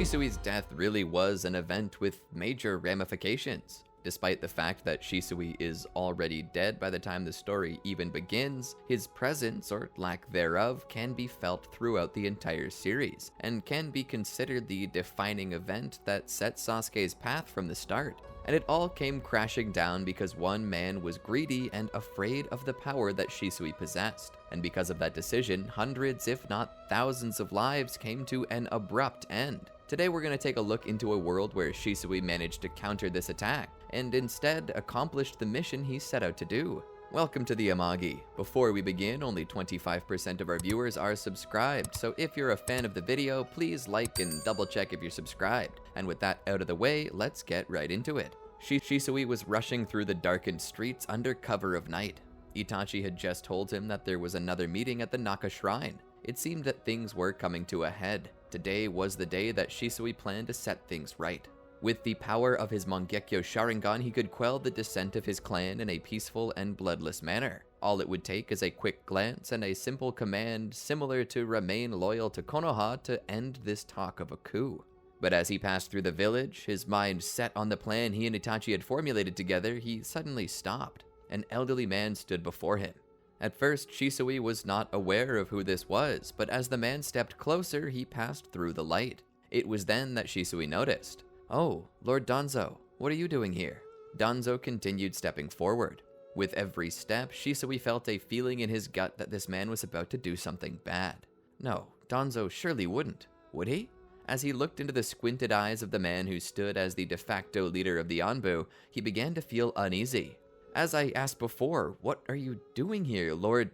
Shisui's death really was an event with major ramifications. Despite the fact that Shisui is already dead by the time the story even begins, his presence, or lack thereof, can be felt throughout the entire series, and can be considered the defining event that set Sasuke's path from the start. And it all came crashing down because one man was greedy and afraid of the power that Shisui possessed. And because of that decision, hundreds if not thousands of lives came to an abrupt end. Today we're going to take a look into a world where Shisui managed to counter this attack, and instead accomplished the mission he set out to do. Welcome to the Amagi. Before we begin, only 25% of our viewers are subscribed, so if you're a fan of the video, please like and double check if you're subscribed. And with that out of the way, let's get right into it. Shisui was rushing through the darkened streets under cover of night. Itachi had just told him that there was another meeting at the Naka Shrine. It seemed that things were coming to a head. Today was the day that Shisui planned to set things right. With the power of his Mangekyo Sharingan, he could quell the descent of his clan in a peaceful and bloodless manner. All it would take is a quick glance and a simple command similar to remain loyal to Konoha to end this talk of a coup. But as he passed through the village, his mind set on the plan he and Itachi had formulated together, he suddenly stopped. An elderly man stood before him. At first, Shisui was not aware of who this was, but as the man stepped closer, he passed through the light. It was then that Shisui noticed. "Oh, Lord Danzo, what are you doing here?" Danzo continued stepping forward. With every step, Shisui felt a feeling in his gut that this man was about to do something bad. No, Danzo surely wouldn't, would he? As he looked into the squinted eyes of the man who stood as the de facto leader of the Anbu, he began to feel uneasy. "As I asked before, what are you doing here, Lord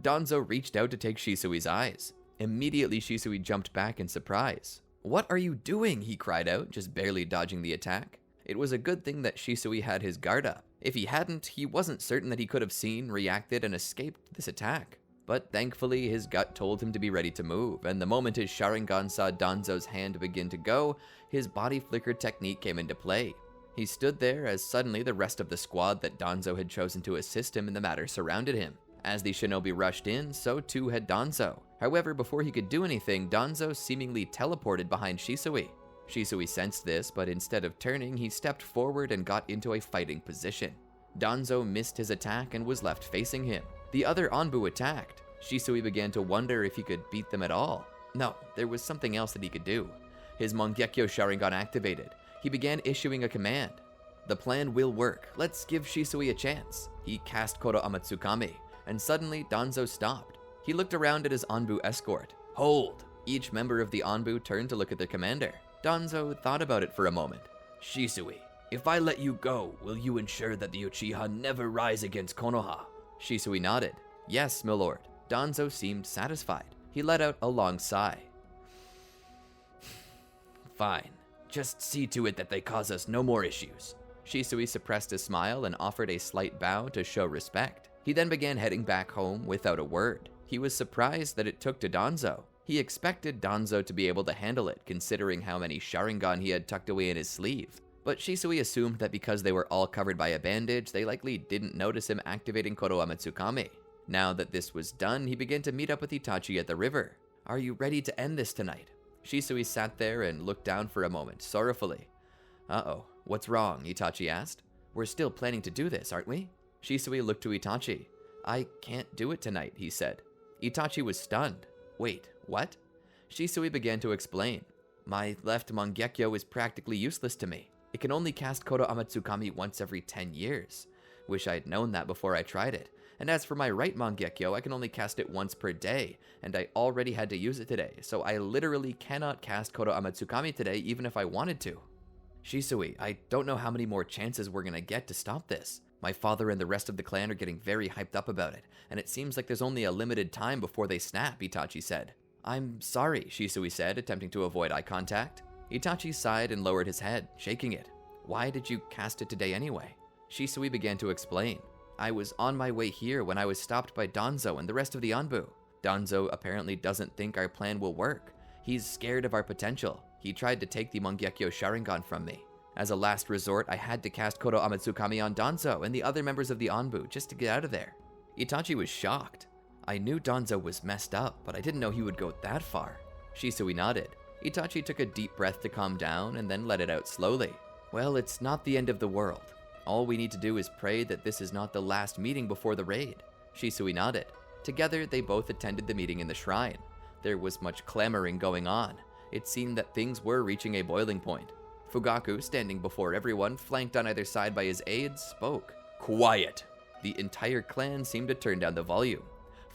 Danzo reached out to take Shisui's eyes. Immediately, Shisui jumped back in surprise. "What are you doing?" he cried out, just barely dodging the attack. It was a good thing that Shisui had his guard up. If he hadn't, he wasn't certain that he could have seen, reacted, and escaped this attack. But thankfully, his gut told him to be ready to move, and the moment his Sharingan saw Danzo's hand begin to go, his body flicker technique came into play. He stood there as suddenly the rest of the squad that Danzo had chosen to assist him in the matter surrounded him. As the shinobi rushed in, so too had Danzo. However, before he could do anything, Danzo seemingly teleported behind Shisui. Shisui sensed this, but instead of turning, he stepped forward and got into a fighting position. Danzo missed his attack and was left facing him. The other Anbu attacked. Shisui began to wonder if he could beat them at all. No, there was something else that he could do. His Mangekyo Sharingan activated. He began issuing a command. "The plan will work. Let's give Shisui a chance." He cast Kodo Amatsukami, and suddenly Danzo stopped. He looked around at his Anbu escort. "Hold!" Each member of the Anbu turned to look at their commander. Danzo thought about it for a moment. "Shisui, if I let you go, will you ensure that the Uchiha never rise against Konoha?" Shisui nodded. "Yes, my lord." Danzo seemed satisfied. He let out a long sigh. "Fine. Just see to it that they cause us no more issues." Shisui suppressed a smile and offered a slight bow to show respect. He then began heading back home without a word. He was surprised that it took to Danzo. He expected Danzo to be able to handle it, considering how many Sharingan he had tucked away in his sleeve. But Shisui assumed that because they were all covered by a bandage, they likely didn't notice him activating Kodo Amatsukami. Now that this was done, he began to meet up with Itachi at the river. "Are you ready to end this tonight?" Shisui sat there and looked down for a moment, sorrowfully. "Uh-oh, what's wrong?" Itachi asked. "We're still planning to do this, aren't we?" Shisui looked to Itachi. "I can't do it tonight," he said. Itachi was stunned. "Wait, what?" Shisui began to explain. "My left Mangekyo is practically useless to me. It can only cast Kodo Amatsukami once every 10 years. Wish I'd known that before I tried it. And as for my right Mangekyo, I can only cast it once per day, and I already had to use it today, so I literally cannot cast Kodo Amatsukami today even if I wanted to." "Shisui, I don't know how many more chances we're gonna get to stop this. My father and the rest of the clan are getting very hyped up about it, and it seems like there's only a limited time before they snap," Itachi said. "I'm sorry," Shisui said, attempting to avoid eye contact. Itachi sighed and lowered his head, shaking it. "Why did you cast it today anyway?" Shisui began to explain. "I was on my way here when I was stopped by Danzo and the rest of the Anbu. Danzo apparently doesn't think our plan will work. He's scared of our potential. He tried to take the Mangekyo Sharingan from me. As a last resort, I had to cast Kodo Amatsukami on Danzo and the other members of the Anbu just to get out of there." Itachi was shocked. "I knew Danzo was messed up, but I didn't know he would go that far." Shisui nodded. Itachi took a deep breath to calm down and then let it out slowly. Well, it's not the end of the world. All we need to do is pray that this is not the last meeting before the raid. Shisui nodded. Together, they both attended the meeting in the shrine. There was much clamoring going on. It seemed that things were reaching a boiling point. Fugaku, standing before everyone, flanked on either side by his aides, spoke. Quiet! The entire clan seemed to turn down the volume.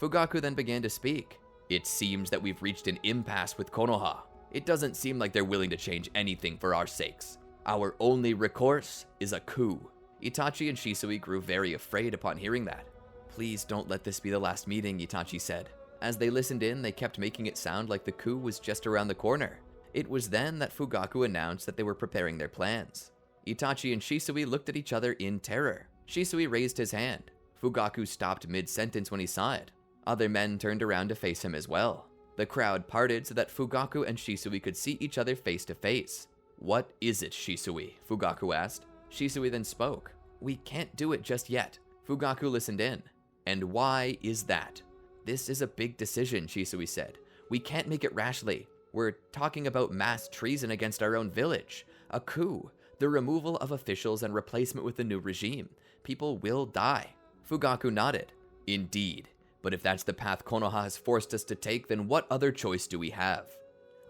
Fugaku then began to speak. It seems that we've reached an impasse with Konoha. It doesn't seem like they're willing to change anything for our sakes. Our only recourse is a coup. Itachi and Shisui grew very afraid upon hearing that. Please don't let this be the last meeting, Itachi said. As they listened in, they kept making it sound like the coup was just around the corner. It was then that Fugaku announced that they were preparing their plans. Itachi and Shisui looked at each other in terror. Shisui raised his hand. Fugaku stopped mid-sentence when he saw it. Other men turned around to face him as well. The crowd parted so that Fugaku and Shisui could see each other face to face. What is it, Shisui? Fugaku asked. Shisui then spoke. We can't do it just yet. Fugaku listened in. And why is that? This is a big decision, Shisui said. We can't make it rashly. We're talking about mass treason against our own village. A coup. The removal of officials and replacement with a new regime. People will die. Fugaku nodded. Indeed. But if that's the path Konoha has forced us to take, then what other choice do we have?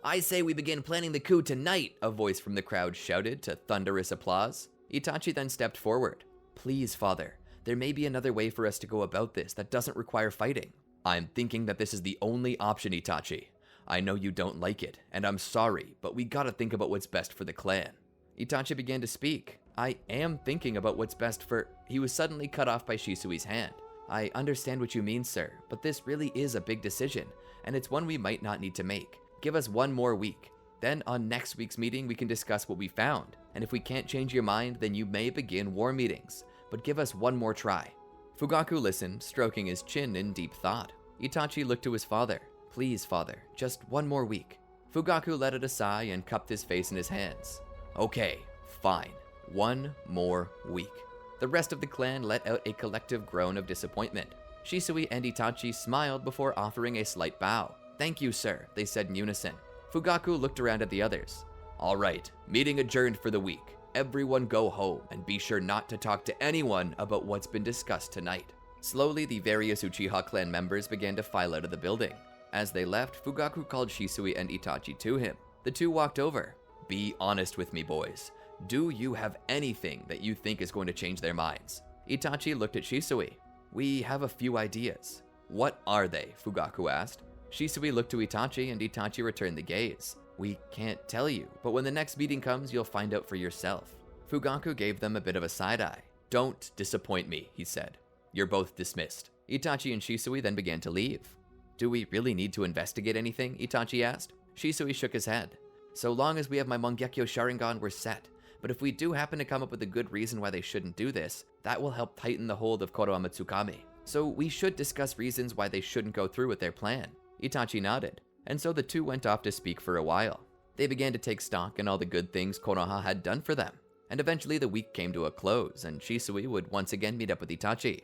I say we begin planning the coup tonight, a voice from the crowd shouted to thunderous applause. Itachi then stepped forward. Please, father, there may be another way for us to go about this that doesn't require fighting. I'm thinking that this is the only option, Itachi. I know you don't like it, and I'm sorry, but we gotta think about what's best for the clan. Itachi began to speak. I am thinking about what's best for... He was suddenly cut off by Shisui's hand. I understand what you mean, sir, but this really is a big decision, and it's one we might not need to make. Give us one more week. Then on next week's meeting, we can discuss what we found, and if we can't change your mind, then you may begin war meetings, but give us one more try. Fugaku listened, stroking his chin in deep thought. Itachi looked to his father. Please, father, just one more week. Fugaku let out a sigh and cupped his face in his hands. Okay, fine. One more week. The rest of the clan let out a collective groan of disappointment. Shisui and Itachi smiled before offering a slight bow. Thank you, sir, they said in unison. Fugaku looked around at the others. All right, meeting adjourned for the week. Everyone go home and be sure not to talk to anyone about what's been discussed tonight. Slowly, the various Uchiha clan members began to file out of the building. As they left, Fugaku called Shisui and Itachi to him. The two walked over. Be honest with me, boys. Do you have anything that you think is going to change their minds? Itachi looked at Shisui. We have a few ideas. What are they? Fugaku asked. Shisui looked to Itachi and Itachi returned the gaze. We can't tell you, but when the next meeting comes, you'll find out for yourself. Fugaku gave them a bit of a side-eye. Don't disappoint me, he said. You're both dismissed. Itachi and Shisui then began to leave. Do we really need to investigate anything? Itachi asked. Shisui shook his head. So long as we have my Mangekyo Sharingan, we're set. But if we do happen to come up with a good reason why they shouldn't do this, that will help tighten the hold of Konoha Tsukami. So we should discuss reasons why they shouldn't go through with their plan. Itachi nodded, and so the two went off to speak for a while. They began to take stock in all the good things Konoha had done for them, and eventually the week came to a close, and Shisui would once again meet up with Itachi.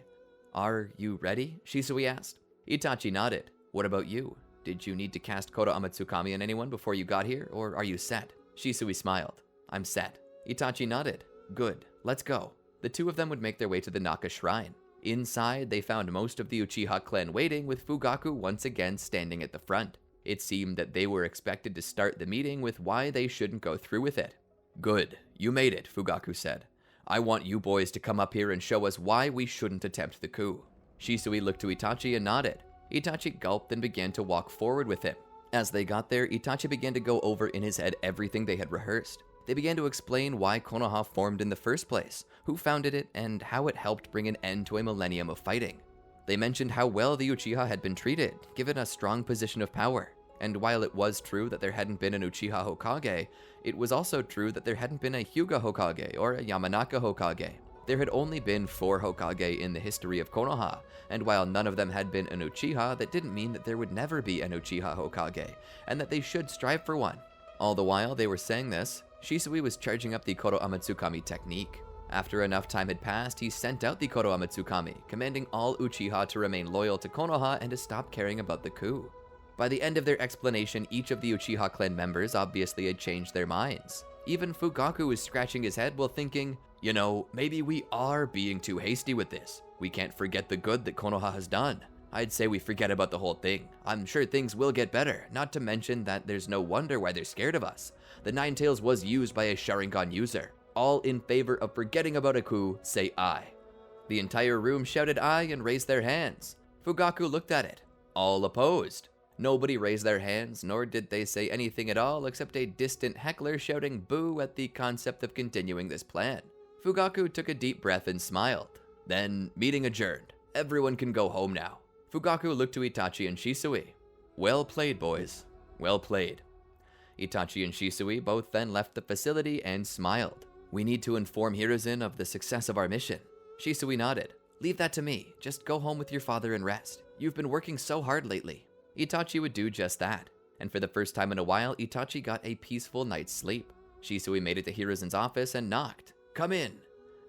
Are you ready? Shisui asked. Itachi nodded. What about you? Did you need to cast Konoha Tsukami on anyone before you got here, or are you set? Shisui smiled. I'm set. Itachi nodded. Good, let's go. The two of them would make their way to the Naka Shrine. Inside, they found most of the Uchiha clan waiting, with Fugaku once again standing at the front. It seemed that they were expected to start the meeting with why they shouldn't go through with it. Good, you made it, Fugaku said. I want you boys to come up here and show us why we shouldn't attempt the coup. Shisui looked to Itachi and nodded. Itachi gulped and began to walk forward with him. As they got there, Itachi began to go over in his head everything they had rehearsed. They began to explain why Konoha formed in the first place, who founded it, and how it helped bring an end to a millennium of fighting. They mentioned how well the Uchiha had been treated, given a strong position of power. And while it was true that there hadn't been an Uchiha Hokage, it was also true that there hadn't been a Hyuga Hokage or a Yamanaka Hokage. There had only been 4 Hokage in the history of Konoha, and while none of them had been an Uchiha, that didn't mean that there would never be an Uchiha Hokage, and that they should strive for one. All the while they were saying this, Shisui was charging up the Konoha Tsukami technique. After enough time had passed, he sent out the Konoha Tsukami, commanding all Uchiha to remain loyal to Konoha and to stop caring about the coup. By the end of their explanation, each of the Uchiha clan members obviously had changed their minds. Even Fugaku was scratching his head while thinking, you know, maybe we are being too hasty with this. We can't forget the good that Konoha has done. I'd say we forget about the whole thing. I'm sure things will get better, not to mention that there's no wonder why they're scared of us. The Nine Tails was used by a Sharingan user. All in favor of forgetting about a coup, say aye. The entire room shouted aye and raised their hands. Fugaku looked at it. All opposed. Nobody raised their hands, nor did they say anything at all except a distant heckler shouting boo at the concept of continuing this plan. Fugaku took a deep breath and smiled. Then, meeting adjourned. Everyone can go home now. Fugaku looked to Itachi and Shisui. Well played, boys. Well played. Itachi and Shisui both then left the facility and smiled. We need to inform Hiruzen of the success of our mission. Shisui nodded. Leave that to me. Just go home with your father and rest. You've been working so hard lately. Itachi would do just that. And for the first time in a while, Itachi got a peaceful night's sleep. Shisui made it to Hiruzen's office and knocked. Come in.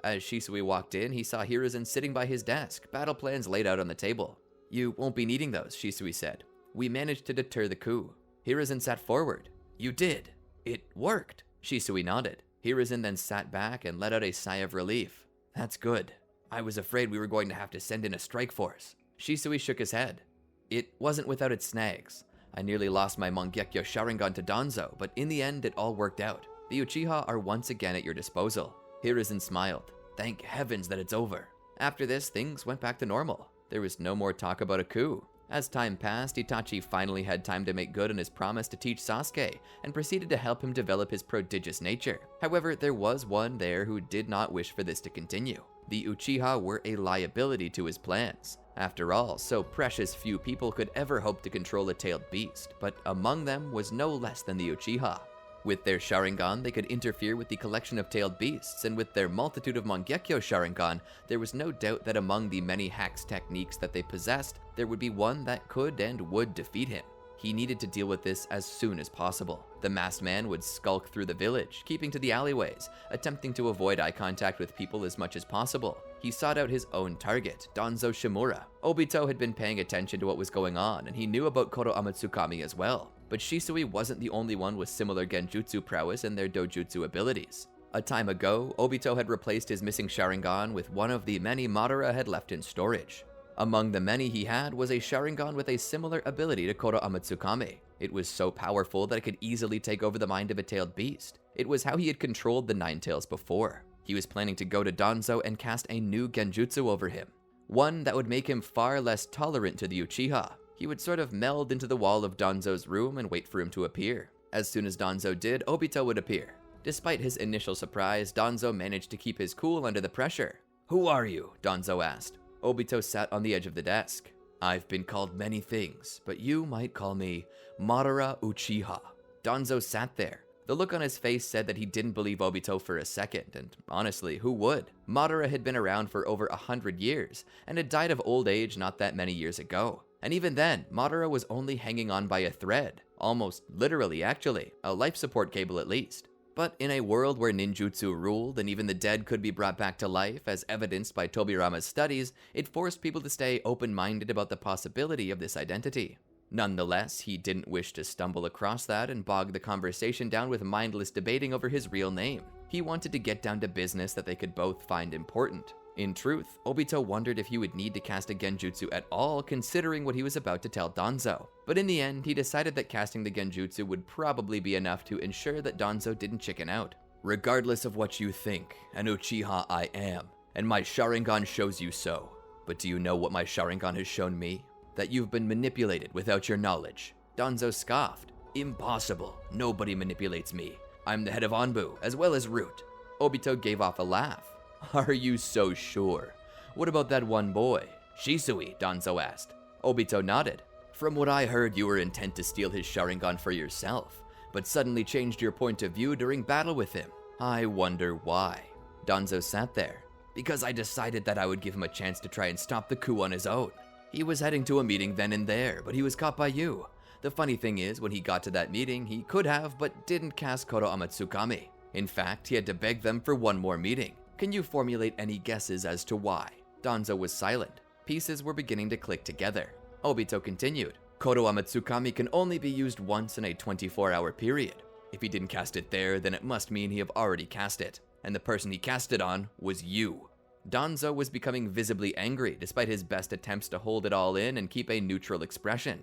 As Shisui walked in, he saw Hiruzen sitting by his desk, battle plans laid out on the table. You won't be needing those, Shisui said. We managed to deter the coup. Hiruzen sat forward. You did. It worked. Shisui nodded. Hiruzen then sat back and let out a sigh of relief. That's good. I was afraid we were going to have to send in a strike force. Shisui shook his head. It wasn't without its snags. I nearly lost my Mangekyo Sharingan to Danzo, but in the end it all worked out. The Uchiha are once again at your disposal. Hiruzen smiled. Thank heavens that it's over. After this, things went back to normal. There was no more talk about a coup. As time passed, Itachi finally had time to make good on his promise to teach Sasuke, and proceeded to help him develop his prodigious nature. However, there was one there who did not wish for this to continue. The Uchiha were a liability to his plans. After all, so precious few people could ever hope to control a tailed beast, but among them was no less than the Uchiha. With their Sharingan, they could interfere with the collection of tailed beasts, and with their multitude of Mangekyo Sharingan, there was no doubt that among the many hacks techniques that they possessed, there would be one that could and would defeat him. He needed to deal with this as soon as possible. The masked man would skulk through the village, keeping to the alleyways, attempting to avoid eye contact with people as much as possible. He sought out his own target, Danzo Shimura. Obito had been paying attention to what was going on, and he knew about Kodo Amatsukami as well. But Shisui wasn't the only one with similar genjutsu prowess and their dojutsu abilities. A time ago, Obito had replaced his missing Sharingan with one of the many Madara had left in storage. Among the many he had was a Sharingan with a similar ability to Kodo Amatsukami. It was so powerful that it could easily take over the mind of a tailed beast. It was how he had controlled the Nine Tails before. He was planning to go to Danzo and cast a new genjutsu over him. One that would make him far less tolerant to the Uchiha. He would sort of meld into the wall of Danzo's room and wait for him to appear. As soon as Danzo did, Obito would appear. Despite his initial surprise, Danzo managed to keep his cool under the pressure. Who are you? Danzo asked. Obito sat on the edge of the desk. I've been called many things, but you might call me Madara Uchiha. Danzo sat there. The look on his face said that he didn't believe Obito for a second, and honestly, who would? Madara had been around for over 100 years, and had died of old age not that many years ago. And even then, Madara was only hanging on by a thread. Almost literally, actually. A life support cable at least. But in a world where ninjutsu ruled and even the dead could be brought back to life, as evidenced by Tobirama's studies, it forced people to stay open-minded about the possibility of this identity. Nonetheless, he didn't wish to stumble across that and bog the conversation down with mindless debating over his real name. He wanted to get down to business that they could both find important. In truth, Obito wondered if he would need to cast a genjutsu at all, considering what he was about to tell Danzo. But in the end, he decided that casting the genjutsu would probably be enough to ensure that Danzo didn't chicken out. Regardless of what you think, an Uchiha I am, and my Sharingan shows you so. But do you know what my Sharingan has shown me? That you've been manipulated without your knowledge. Danzo scoffed. Impossible. Nobody manipulates me. I'm the head of Anbu, as well as Root. Obito gave off a laugh. Are you so sure? What about that one boy? Shisui, Danzo asked. Obito nodded. From what I heard, you were intent to steal his Sharingan for yourself, but suddenly changed your point of view during battle with him. I wonder why. Danzo sat there. Because I decided that I would give him a chance to try and stop the coup on his own. He was heading to a meeting then and there, but he was caught by you. The funny thing is, when he got to that meeting, he could have, but didn't cast Kodo Amatsukami. In fact, he had to beg them for one more meeting. Can you formulate any guesses as to why? Danzo was silent. Pieces were beginning to click together. Obito continued. Kodowa Tsukami can only be used once in a 24-hour period. If he didn't cast it there, then it must mean he have already cast it, and the person he cast it on was you. Danzo was becoming visibly angry despite his best attempts to hold it all in and keep a neutral expression.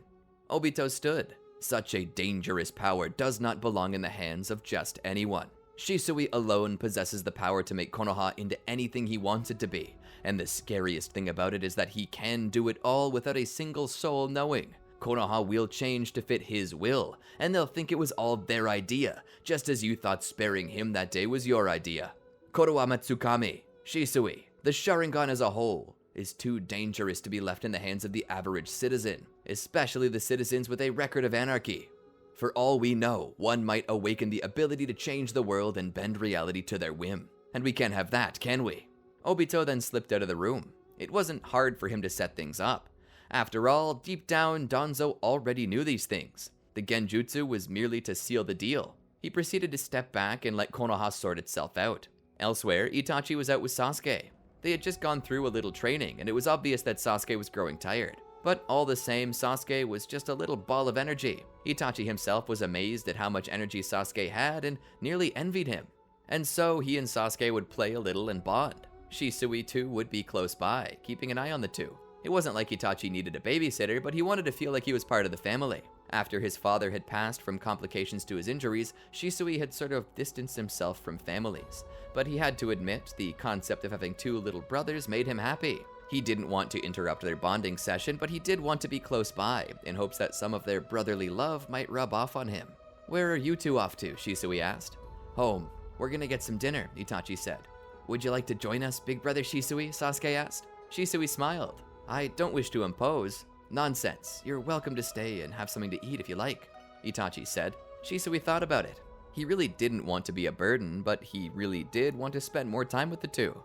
Obito stood. Such a dangerous power does not belong in the hands of just anyone. Shisui alone possesses the power to make Konoha into anything he wants it to be, and the scariest thing about it is that he can do it all without a single soul knowing. Konoha will change to fit his will, and they'll think it was all their idea, just as you thought sparing him that day was your idea. Kodowa Tsukami, Shisui, the Sharingan as a whole, is too dangerous to be left in the hands of the average citizen, especially the citizens with a record of anarchy. For all we know, one might awaken the ability to change the world and bend reality to their whim. And we can't have that, can we? Obito then slipped out of the room. It wasn't hard for him to set things up. After all, deep down, Danzo already knew these things. The genjutsu was merely to seal the deal. He proceeded to step back and let Konoha sort itself out. Elsewhere, Itachi was out with Sasuke. They had just gone through a little training, and it was obvious that Sasuke was growing tired. But all the same, Sasuke was just a little ball of energy. Itachi himself was amazed at how much energy Sasuke had and nearly envied him. And so he and Sasuke would play a little and bond. Shisui too would be close by, keeping an eye on the two. It wasn't like Itachi needed a babysitter, but he wanted to feel like he was part of the family. After his father had passed from complications to his injuries, Shisui had sort of distanced himself from families. But he had to admit, the concept of having two little brothers made him happy. He didn't want to interrupt their bonding session, but he did want to be close by, in hopes that some of their brotherly love might rub off on him. "Where are you two off to?" Shisui asked. "Home. We're gonna get some dinner," Itachi said. "Would you like to join us, big brother Shisui?" Sasuke asked. Shisui smiled. "I don't wish to impose." "Nonsense. You're welcome to stay and have something to eat if you like," Itachi said. Shisui thought about it. He really didn't want to be a burden, but he really did want to spend more time with the two.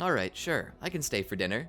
Alright, sure. I can stay for dinner."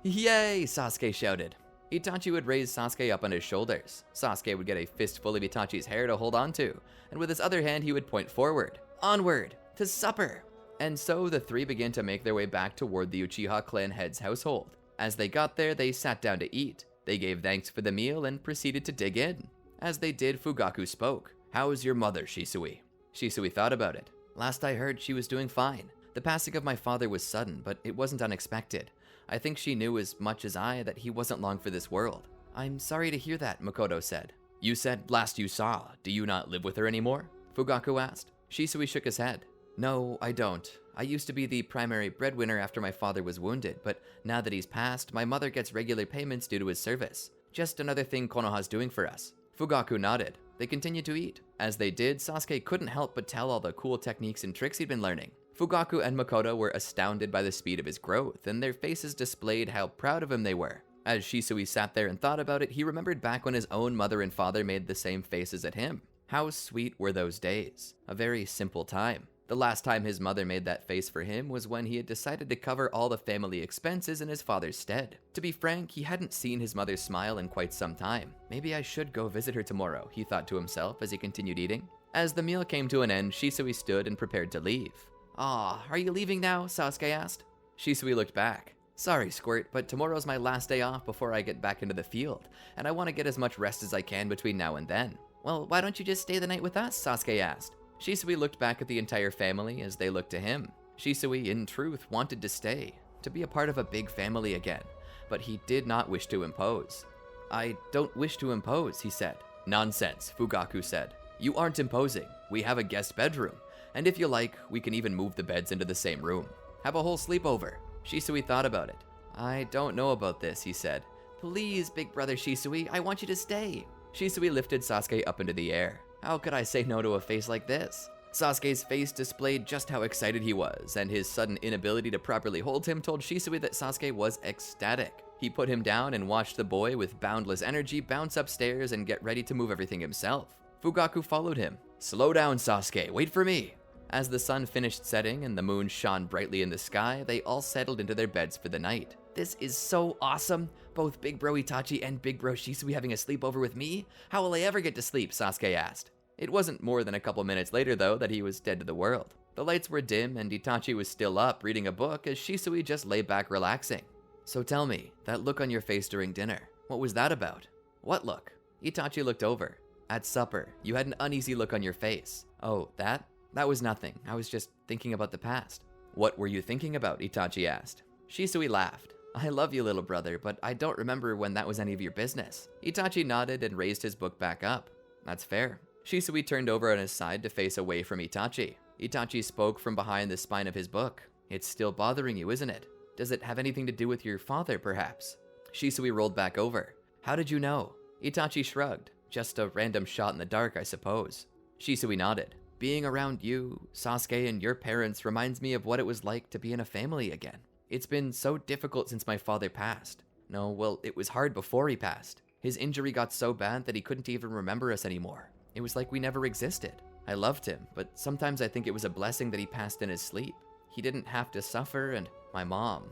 "Yay!" Sasuke shouted. Itachi would raise Sasuke up on his shoulders. Sasuke would get a fistful of Itachi's hair to hold on to, and with his other hand he would point forward. "Onward! To supper!" And so the three began to make their way back toward the Uchiha clan head's household. As they got there, they sat down to eat. They gave thanks for the meal and proceeded to dig in. As they did, Fugaku spoke. "How's your mother, Shisui?" Shisui thought about it. "Last I heard, she was doing fine. The passing of my father was sudden, but it wasn't unexpected. I think she knew as much as I that he wasn't long for this world." "I'm sorry to hear that," Makoto said. "You said last you saw. Do you not live with her anymore?" Fugaku asked. Shisui shook his head. "No, I don't. I used to be the primary breadwinner after my father was wounded, but now that he's passed, my mother gets regular payments due to his service. Just another thing Konoha's doing for us." Fugaku nodded. They continued to eat. As they did, Sasuke couldn't help but tell all the cool techniques and tricks he'd been learning. Fugaku and Makoto were astounded by the speed of his growth, and their faces displayed how proud of him they were. As Shisui sat there and thought about it, he remembered back when his own mother and father made the same faces at him. How sweet were those days. A very simple time. The last time his mother made that face for him was when he had decided to cover all the family expenses in his father's stead. To be frank, he hadn't seen his mother smile in quite some time. "Maybe I should go visit her tomorrow," he thought to himself as he continued eating. As the meal came to an end, Shisui stood and prepared to leave. "Aw, are you leaving now?" Sasuke asked. Shisui looked back. "Sorry, Squirt, but tomorrow's my last day off before I get back into the field, and I want to get as much rest as I can between now and then." "Well, why don't you just stay the night with us?" Sasuke asked. Shisui looked back at the entire family as they looked to him. Shisui, in truth, wanted to stay, to be a part of a big family again, but he did not wish to impose. "I don't wish to impose," he said. "Nonsense," Fugaku said. "You aren't imposing. We have a guest bedroom, and if you like, we can even move the beds into the same room. Have a whole sleepover." Shisui thought about it. "I don't know about this," he said. "Please, big brother Shisui, I want you to stay." Shisui lifted Sasuke up into the air. How could I say no to a face like this? Sasuke's face displayed just how excited he was, and his sudden inability to properly hold him told Shisui that Sasuke was ecstatic. He put him down and watched the boy with boundless energy bounce upstairs and get ready to move everything himself. Fugaku followed him. "Slow down, Sasuke, wait for me." As the sun finished setting and the moon shone brightly in the sky, they all settled into their beds for the night. "This is so awesome! Both Big Bro Itachi and Big Bro Shisui having a sleepover with me? How will I ever get to sleep?" Sasuke asked. It wasn't more than a couple minutes later, though, that he was dead to the world. The lights were dim, and Itachi was still up reading a book as Shisui just lay back relaxing. "So tell me, that look on your face during dinner, what was that about?" What look? Itachi looked over. At supper, you had an uneasy look on your face. Oh, that? That was nothing. I was just thinking about the past. What were you thinking about? Itachi asked. Shisui laughed. I love you, little brother, but I don't remember when that was any of your business. Itachi nodded and raised his book back up. That's fair. Shisui turned over on his side to face away from Itachi. Itachi spoke from behind the spine of his book. It's still bothering you, isn't it? Does it have anything to do with your father, perhaps? Shisui rolled back over. How did you know? Itachi shrugged. Just a random shot in the dark, I suppose. Shisui nodded. Being around you, Sasuke, and your parents reminds me of what it was like to be in a family again. It's been so difficult since my father passed. No, well, it was hard before he passed. His injury got so bad that he couldn't even remember us anymore. It was like we never existed. I loved him, but sometimes I think it was a blessing that he passed in his sleep. He didn't have to suffer, and my mom,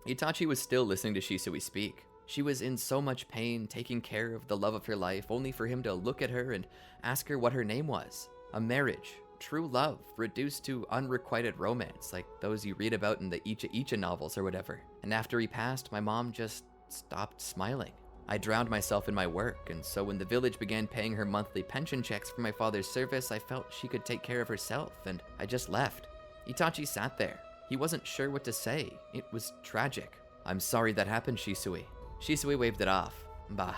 Itachi was still listening to Shisui speak. She was in so much pain, taking care of the love of her life, only for him to look at her and ask her what her name was. A marriage, true love, reduced to unrequited romance, like those you read about in the Icha Icha novels or whatever. And after he passed, my mom just stopped smiling. I drowned myself in my work, and so when the village began paying her monthly pension checks for my father's service, I felt she could take care of herself, and I just left. Itachi sat there. He wasn't sure what to say. It was tragic. I'm sorry that happened, Shisui. Shisui waved it off. Bah.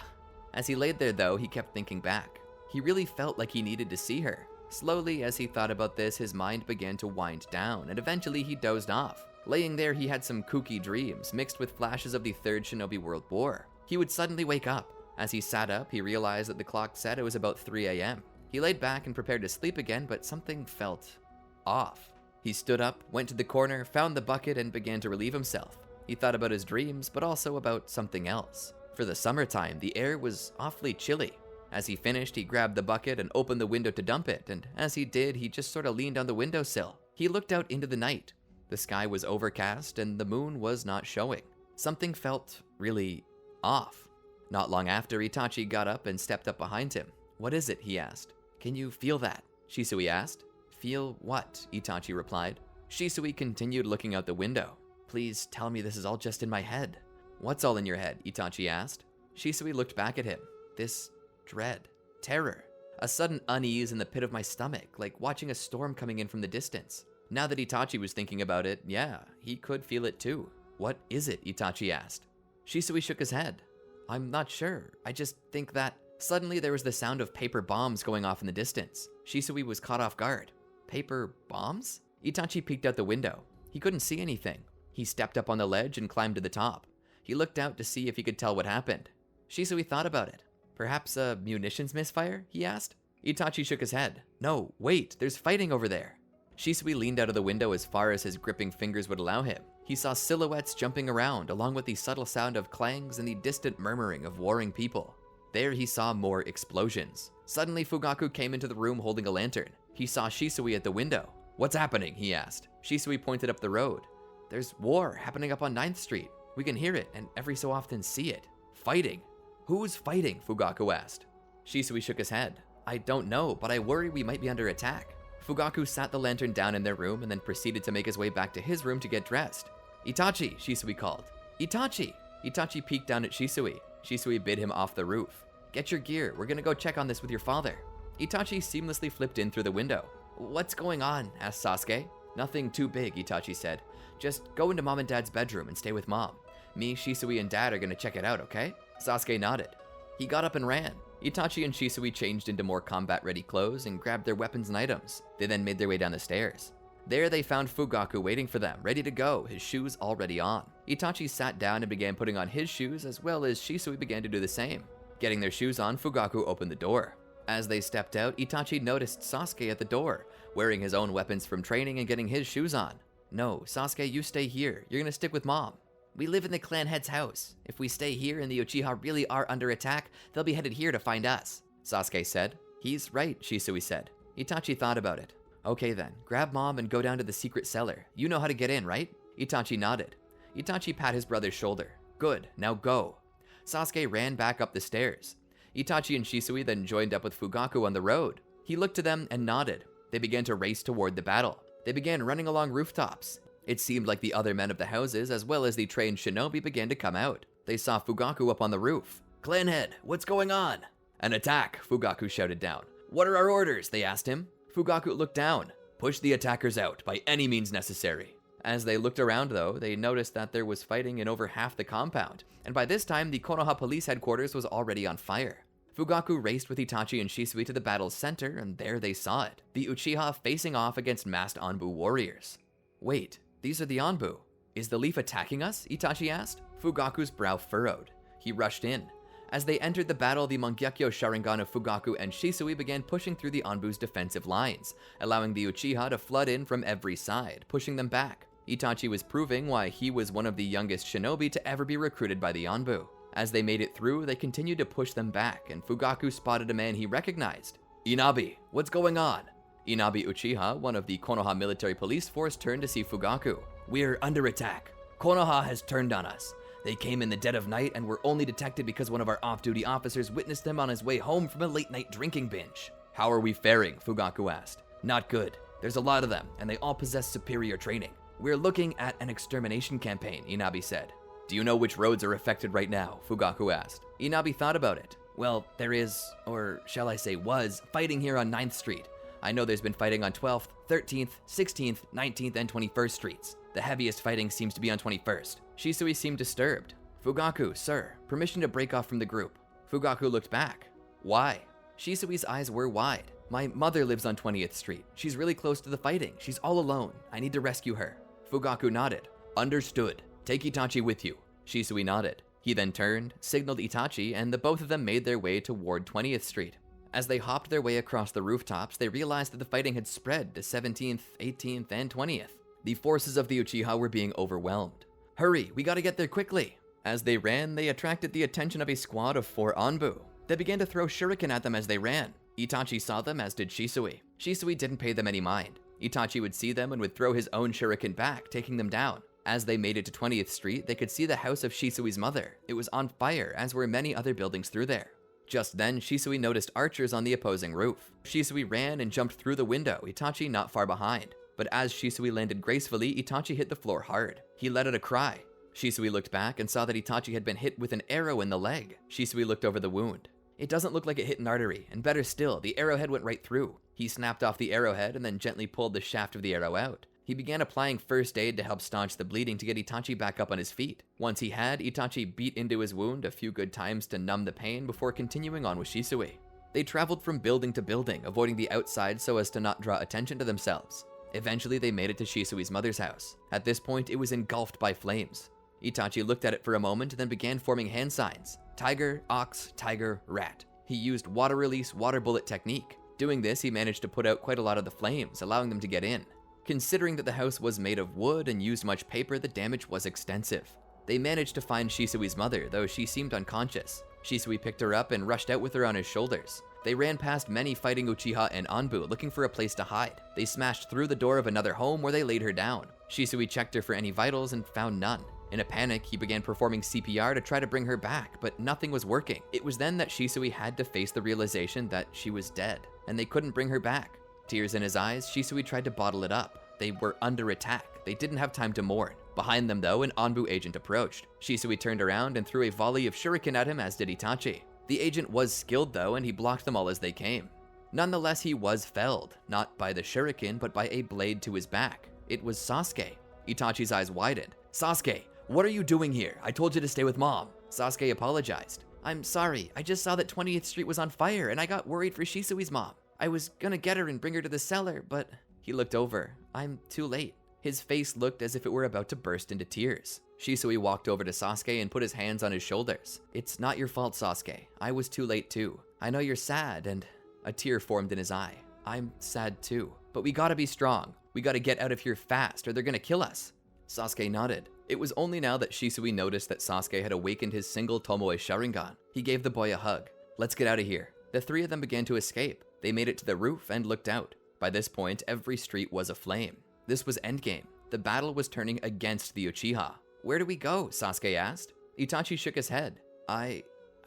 As he laid there, though, he kept thinking back. He really felt like he needed to see her. Slowly, as he thought about this, his mind began to wind down, and eventually he dozed off. Laying there, he had some kooky dreams, mixed with flashes of the Third Shinobi World War. He would suddenly wake up. As he sat up, he realized that the clock said it was about 3 a.m. He laid back and prepared to sleep again, but something felt off. He stood up, went to the corner, found the bucket, and began to relieve himself. He thought about his dreams, but also about something else. For the summertime, the air was awfully chilly. As he finished, he grabbed the bucket and opened the window to dump it, and as he did, he just sort of leaned on the windowsill. He looked out into the night. The sky was overcast, and the moon was not showing. Something felt really off. Not long after, Itachi got up and stepped up behind him. What is it? He asked. Can you feel that? Shisui asked. Feel what? Itachi replied. Shisui continued looking out the window. Please tell me this is all just in my head. What's all in your head? Itachi asked. Shisui looked back at him. This dread, terror, a sudden unease in the pit of my stomach, like watching a storm coming in from the distance. Now that Itachi was thinking about it, yeah, he could feel it too. What is it? Itachi asked. Shisui shook his head. I'm not sure. I just think that... Suddenly there was the sound of paper bombs going off in the distance. Shisui was caught off guard. Paper bombs? Itachi peeked out the window. He couldn't see anything. He stepped up on the ledge and climbed to the top. He looked out to see if he could tell what happened. Shisui thought about it. Perhaps a munitions misfire? He asked. Itachi shook his head. No, wait, there's fighting over there. Shisui leaned out of the window as far as his gripping fingers would allow him. He saw silhouettes jumping around, along with the subtle sound of clangs and the distant murmuring of warring people. There he saw more explosions. Suddenly Fugaku came into the room holding a lantern. He saw Shisui at the window. What's happening? He asked. Shisui pointed up the road. There's war happening up on 9th Street. We can hear it and every so often see it. Fighting. Who's fighting? Fugaku asked. Shisui shook his head. I don't know, but I worry we might be under attack. Fugaku sat the lantern down in their room and then proceeded to make his way back to his room to get dressed. Itachi, Shisui called. Itachi! Itachi peeked down at Shisui. Shisui bid him off the roof. Get your gear, we're gonna go check on this with your father. Itachi seamlessly flipped in through the window. What's going on? Asked Sasuke. Nothing too big, Itachi said. Just go into mom and dad's bedroom and stay with mom. Me, Shisui, and dad are gonna check it out, okay? Sasuke nodded. He got up and ran. Itachi and Shisui changed into more combat-ready clothes and grabbed their weapons and items. They then made their way down the stairs. There they found Fugaku waiting for them, ready to go, his shoes already on. Itachi sat down and began putting on his shoes, as well as Shisui began to do the same. Getting their shoes on, Fugaku opened the door. As they stepped out, Itachi noticed Sasuke at the door, wearing his own weapons from training and getting his shoes on. No, Sasuke, you stay here. You're gonna stick with mom. We live in the clan head's house. If we stay here and the Uchiha really are under attack, they'll be headed here to find us, Sasuke said. He's right, Shisui said. Itachi thought about it. Okay then, grab mom and go down to the secret cellar. You know how to get in, right? Itachi nodded. Itachi pat his brother's shoulder. Good, now go. Sasuke ran back up the stairs. Itachi and Shisui then joined up with Fugaku on the road. He looked to them and nodded. They began to race toward the battle. They began running along rooftops. It seemed like the other men of the houses, as well as the trained shinobi, began to come out. They saw Fugaku up on the roof. "Clan head, what's going on?" "An attack," Fugaku shouted down. "What are our orders?" they asked him. Fugaku looked down. "Push the attackers out by any means necessary." As they looked around, though, they noticed that there was fighting in over half the compound, and by this time, the Konoha police headquarters was already on fire. Fugaku raced with Itachi and Shisui to the battle's center, and there they saw it, the Uchiha facing off against masked Anbu warriors. "Wait, these are the Anbu. Is the leaf attacking us?" Itachi asked. Fugaku's brow furrowed. He rushed in. As they entered the battle, the Mangekyou Sharingan of Fugaku and Shisui began pushing through the Anbu's defensive lines, allowing the Uchiha to flood in from every side, pushing them back. Itachi was proving why he was one of the youngest shinobi to ever be recruited by the Anbu. As they made it through, they continued to push them back, and Fugaku spotted a man he recognized. "Inabi, what's going on?" Inabi Uchiha, one of the Konoha military police force, turned to see Fugaku. "We're under attack. Konoha has turned on us. They came in the dead of night and were only detected because one of our off-duty officers witnessed them on his way home from a late-night drinking binge." "How are we faring?" Fugaku asked. "Not good. There's a lot of them, and they all possess superior training. We're looking at an extermination campaign," Inabi said. "Do you know which roads are affected right now?" Fugaku asked. Inabi thought about it. "Well, there is, or shall I say was, fighting here on 9th Street. I know there's been fighting on 12th, 13th, 16th, 19th, and 21st Streets. The heaviest fighting seems to be on 21st. Shisui seemed disturbed. "Fugaku, sir, permission to break off from the group." Fugaku looked back. "Why?" Shisui's eyes were wide. "My mother lives on 20th Street. She's really close to the fighting. She's all alone. I need to rescue her." Fugaku nodded. "Understood. Take Itachi with you." Shisui nodded. He then turned, signaled Itachi, and the both of them made their way toward 20th Street. As they hopped their way across the rooftops, they realized that the fighting had spread to 17th, 18th, and 20th. The forces of the Uchiha were being overwhelmed. "Hurry, we gotta get there quickly." As they ran, they attracted the attention of a squad of 4 Anbu. They began to throw shuriken at them as they ran. Itachi saw them, as did Shisui. Shisui didn't pay them any mind. Itachi would see them and would throw his own shuriken back, taking them down. As they made it to 20th Street, they could see the house of Shisui's mother. It was on fire, as were many other buildings through there. Just then, Shisui noticed archers on the opposing roof. Shisui ran and jumped through the window, Itachi not far behind. But as Shisui landed gracefully, Itachi hit the floor hard. He let out a cry. Shisui looked back and saw that Itachi had been hit with an arrow in the leg. Shisui looked over the wound. It doesn't look like it hit an artery, and better still, the arrowhead went right through. He snapped off the arrowhead and then gently pulled the shaft of the arrow out. He began applying first aid to help staunch the bleeding to get Itachi back up on his feet. Once he had, Itachi beat into his wound a few good times to numb the pain before continuing on with Shisui. They traveled from building to building, avoiding the outside so as to not draw attention to themselves. Eventually, they made it to Shisui's mother's house. At this point, it was engulfed by flames. Itachi looked at it for a moment, then began forming hand signs. Tiger, ox, tiger, rat. He used water release, water bullet technique. Doing this, he managed to put out quite a lot of the flames, allowing them to get in. Considering that the house was made of wood and used much paper, the damage was extensive. They managed to find Shisui's mother, though she seemed unconscious. Shisui picked her up and rushed out with her on his shoulders. They ran past many fighting Uchiha and Anbu, looking for a place to hide. They smashed through the door of another home where they laid her down. Shisui checked her for any vitals and found none. In a panic, he began performing CPR to try to bring her back, but nothing was working. It was then that Shisui had to face the realization that she was dead, and they couldn't bring her back. Tears in his eyes, Shisui tried to bottle it up. They were under attack. They didn't have time to mourn. Behind them, though, an Anbu agent approached. Shisui turned around and threw a volley of shuriken at him, as did Itachi. The agent was skilled, though, and he blocked them all as they came. Nonetheless, he was felled, not by the shuriken, but by a blade to his back. It was Sasuke. Itachi's eyes widened. "Sasuke, what are you doing here? I told you to stay with Mom." Sasuke apologized. "I'm sorry, I just saw that 20th Street was on fire, and I got worried for Shisui's mom. I was gonna get her and bring her to the cellar, but..." He looked over. "I'm too late." His face looked as if it were about to burst into tears. Shisui walked over to Sasuke and put his hands on his shoulders. "It's not your fault, Sasuke. I was too late too. I know you're sad," and a tear formed in his eye. "I'm sad too. But we gotta be strong. We gotta get out of here fast, or they're gonna kill us." Sasuke nodded. It was only now that Shisui noticed that Sasuke had awakened his single Tomoe Sharingan. He gave the boy a hug. "Let's get out of here." The three of them began to escape. They made it to the roof and looked out. By this point, every street was aflame. This was endgame. The battle was turning against the Uchiha. "Where do we go?" Sasuke asked. Itachi shook his head. I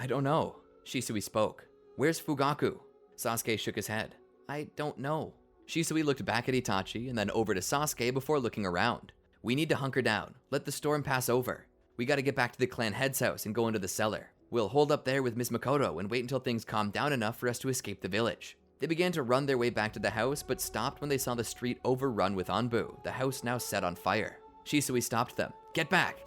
don't know." Shisui spoke. "Where's Fugaku?" Sasuke shook his head. "I don't know." Shisui looked back at Itachi and then over to Sasuke before looking around. "We need to hunker down. Let the storm pass over. We gotta get back to the clan head's house and go into the cellar. We'll hold up there with Miss Makoto and wait until things calm down enough for us to escape the village. They began to run their way back to the house, but stopped when they saw the street overrun with Anbu, the house now set on fire. Shisui stopped them. Get back,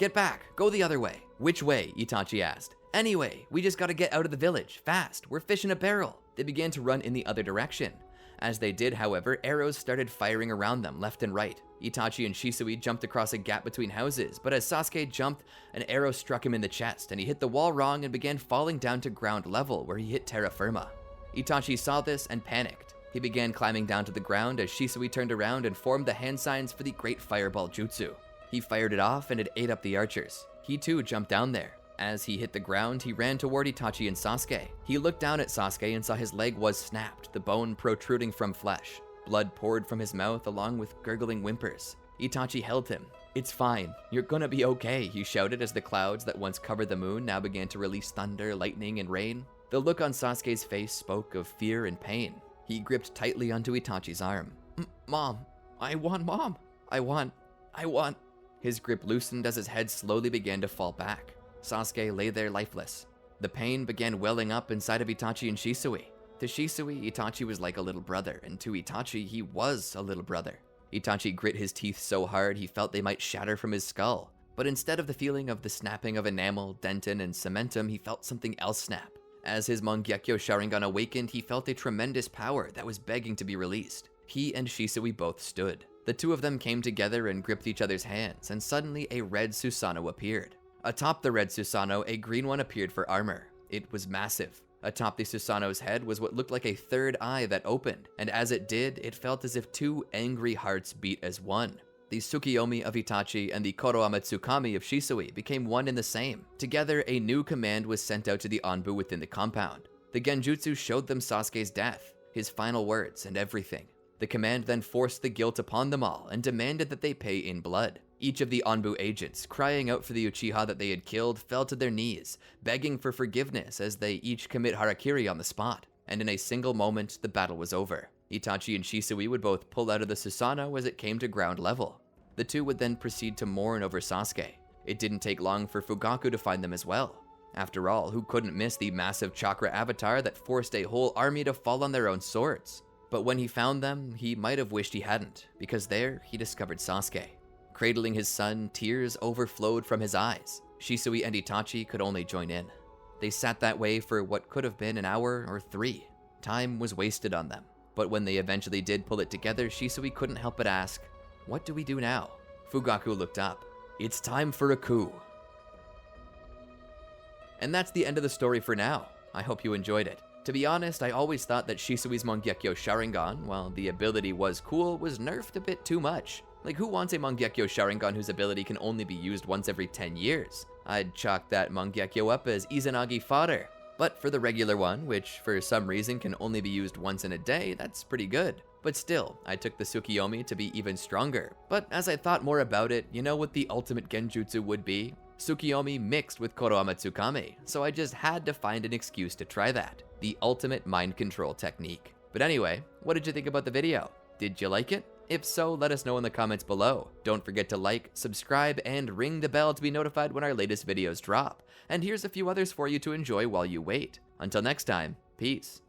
go the other way. Which way? Itachi asked. Anyway, we just gotta get out of the village, fast, we're fish in a barrel. They began to run in the other direction. As they did, however, arrows started firing around them left and right. Itachi and Shisui jumped across a gap between houses, but as Sasuke jumped, an arrow struck him in the chest, and he hit the wall wrong and began falling down to ground level, where he hit terra firma. Itachi saw this and panicked. He began climbing down to the ground as Shisui turned around and formed the hand signs for the Great Fireball Jutsu. He fired it off and it ate up the archers. He too jumped down there. As he hit the ground, he ran toward Itachi and Sasuke. He looked down at Sasuke and saw his leg was snapped, the bone protruding from flesh. Blood poured from his mouth along with gurgling whimpers. Itachi held him. It's fine, you're gonna be okay, he shouted as the clouds that once covered the moon now began to release thunder, lightning, and rain. The look on Sasuke's face spoke of fear and pain. He gripped tightly onto Itachi's arm. Mom, I want Mom. I want. His grip loosened as his head slowly began to fall back. Sasuke lay there lifeless. The pain began welling up inside of Itachi and Shisui. To Shisui, Itachi was like a little brother, and to Itachi, he was a little brother. Itachi grit his teeth so hard he felt they might shatter from his skull. But instead of the feeling of the snapping of enamel, dentin, and cementum, he felt something else snap. As his Mangekyo Sharingan awakened, he felt a tremendous power that was begging to be released. He and Shisui both stood. The two of them came together and gripped each other's hands, and suddenly a red Susanoo appeared. Atop the red Susanoo, a green one appeared for armor. It was massive. Atop the Susanoo's head was what looked like a third eye that opened, and as it did, it felt as if two angry hearts beat as one. The Tsukiyomi of Itachi and the Konohama Tsukami of Shisui became one and the same. Together, a new command was sent out to the Anbu within the compound. The Genjutsu showed them Sasuke's death, his final words, and everything. The command then forced the guilt upon them all and demanded that they pay in blood. Each of the Anbu agents, crying out for the Uchiha that they had killed, fell to their knees, begging for forgiveness as they each commit harakiri on the spot. And in a single moment, the battle was over. Itachi and Shisui would both pull out of the Susanoo as it came to ground level. The two would then proceed to mourn over Sasuke. It didn't take long for Fugaku to find them as well. After all, who couldn't miss the massive chakra avatar that forced a whole army to fall on their own swords? But when he found them, he might have wished he hadn't, because there he discovered Sasuke. Cradling his son, tears overflowed from his eyes. Shisui and Itachi could only join in. They sat that way for what could have been an hour or 3. Time was wasted on them. But when they eventually did pull it together, Shisui couldn't help but ask, "What do we do now?" Fugaku looked up. "It's time for a coup." And that's the end of the story for now. I hope you enjoyed it. To be honest, I always thought that Shisui's Mangekyo Sharingan, while the ability was cool, was nerfed a bit too much. Like, who wants a Mangekyo Sharingan whose ability can only be used once every 10 years? I'd chalk that Mangekyo up as Izanagi fodder. But for the regular one, which for some reason can only be used once in a day, that's pretty good. But still, I took the Tsukiyomi to be even stronger. But as I thought more about it, you know what the ultimate Genjutsu would be? Tsukiyomi mixed with Konohama Tsukami, so I just had to find an excuse to try that. The ultimate mind control technique. But anyway, what did you think about the video? Did you like it? If so, let us know in the comments below. Don't forget to like, subscribe, and ring the bell to be notified when our latest videos drop. And here's a few others for you to enjoy while you wait. Until next time, peace.